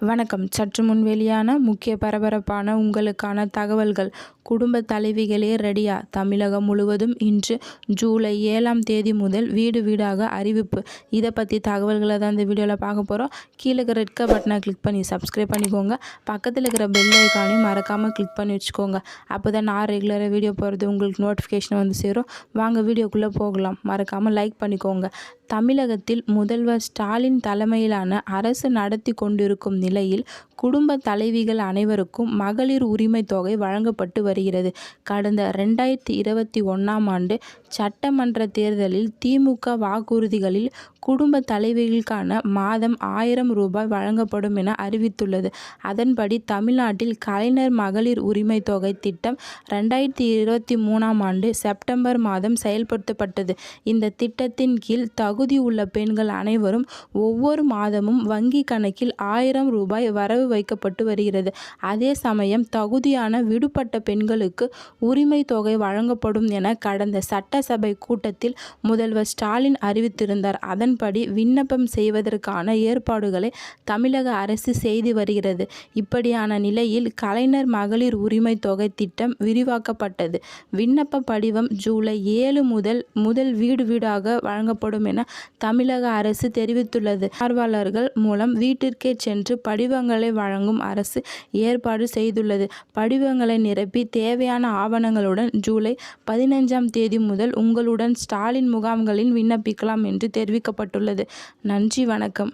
வணக்கம். சற்று முன் வெளியான முக்கிய பரபரப்பான உங்களுக்கான தகவல்கள். குடும்ப தலைவிகளே ரெடியா? தமிழகம் முழுவதும் இன்று ஜூலை 7ஆம் தேதி முதல் வீடு வீடாக அறிவிப்பு. இதை பற்றி தகவல்களை தான் இந்த வீடியோவில் பார்க்க போகிறோம். கீழே இருக்கிற ரெட் கலர் பட்டனை கிளிக் பண்ணி சப்ஸ்கிரைப் பண்ணிக்கோங்க. பக்கத்தில் இருக்கிற பெல் ஐக்கானையும் மறக்காமல் கிளிக் பண்ணி வச்சுக்கோங்க. அப்போ தான் நான் ரெகுலராக வீடியோ போகிறது உங்களுக்கு நோட்டிஃபிகேஷன் வந்து சேரும். வாங்க வீடியோக்குள்ளே போகலாம். மறக்காமல் லைக் பண்ணிக்கோங்க. தமிழகத்தில் முதல்வர் ஸ்டாலின் தலைமையிலான அரசு நடத்தி கொண்டிருக்கும் நிலையில் குடும்ப தலைவிகள் அனைவருக்கும் மகளிர் உரிமை தொகை வழங்கப்பட்டு வருகிறது. கடந்த 2021ஆம் ஆண்டு சட்டமன்ற தேர்தலில் திமுக வாக்குறுதிகளில் குடும்ப தலைவிகளுக்கான மாதம் 1000 ரூபாய் வழங்கப்படும் என அறிவித்துள்ளது. அதன்படி தமிழ்நாட்டில் கலைஞர் மகளிர் உரிமை தொகை திட்டம் 2023ஆம் ஆண்டு செப்டம்பர் மாதம் செயல்படுத்தப்பட்டது. இந்த திட்டத்தின் கீழ் தகுதி உள்ள பெண்கள் அனைவரும் ஒவ்வொரு மாதமும் வங்கி கணக்கில் 1000 ரூபாய் வரவு வைக்கப்பட்டு வருகிறது. அதே சமயம் தகுதியான விடுபட்ட பெண்களுக்கு உரிமை தொகை வழங்கப்படும் என கடந்த சட்டசபை கூட்டத்தில் முதல்வர் ஸ்டாலின் அறிவித்திருந்தார். அதன்படி விண்ணப்பம் செய்வதற்கான ஏற்பாடுகளை தமிழக அரசு செய்து வருகிறது. இப்படியான நிலையில் கலைஞர் மகளிர் உரிமை தொகை திட்டம் விரிவாக்கப்பட்டது. விண்ணப்ப படிவம் ஜூலை 7 முதல் வீடு வீடாக வழங்கப்படும் என தமிழக அரசு தெரிவித்துள்ளது. ஆர்வலர்கள் மூலம் வீட்டிற்கே சென்று படிவங்களை வழங்கும் அரசு ஏற்பாடு செய்துள்ளது. படிவங்களை நிரப்பி தேவையான ஆவணங்களுடன் ஜூலை 15ஆம் தேதி முதல் உங்களுடன் ஸ்டாலின் முகாம்களில் விண்ணப்பிக்கலாம் என்று தெரிவிக்கப்பட்டுள்ளது. நன்றி, வணக்கம்.